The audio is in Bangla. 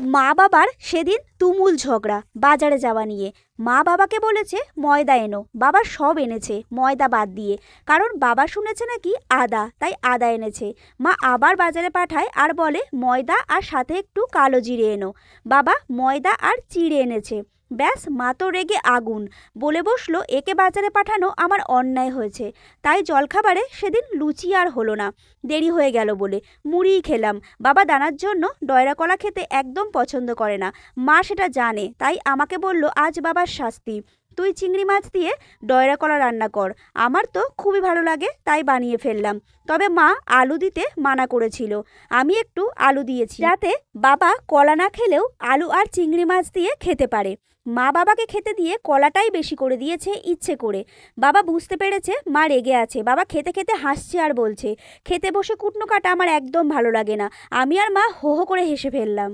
মা বাবার সেদিন তুমুল ঝগড়া বাজারে যাওয়া নিয়ে। মা বাবাকে বলেছে ময়দা এনো, বাবা সব এনেছে ময়দা বাদ দিয়ে, কারণ বাবা শুনেছে নাকি আদা, তাই আদা এনেছে। মা আবার বাজারে পাঠায় আর বলে ময়দা আর সাথে একটু কালো জিরে এনো। বাবা ময়দা আর চিড়ে এনেছে। ব্যাস, মা তো রেগে আগুন, বলে বসলো একে বাজারে পাঠানো আমার অন্যায় হয়েছে। তাই জলখাবারে সেদিন লুচি আর হলো না, দেরি হয়ে গেল বলে মুড়িই খেলাম। বাবা দানার জন্য ডয়রা কলা খেতে একদম পছন্দ করে না, মা সেটা জানে, তাই আমাকে বলল আজ বাবার শাস্তি, তুই চিংড়ি মাছ দিয়ে ডয়রা কলা রান্না কর। আমার তো খুবই ভালো লাগে, তাই বানিয়ে ফেললাম। তবে মা আলু দিতে মানা করেছিল, আমি একটু আলু দিয়েছি যাতে বাবা কলা না খেলেও আলু আর চিংড়ি মাছ দিয়ে খেতে পারে। মা বাবাকে খেতে দিয়ে কলাটাই বেশি করে দিয়েছে ইচ্ছে করে। বাবা বুঝতে পেরেছে মা রেগে আছে। বাবা খেতে খেতে হাসছে আর বলছে, খেতে বসে কুটনো কাটা আমার একদম ভালো লাগে না। আমি আর মা হো হো করে হেসে ফেললাম।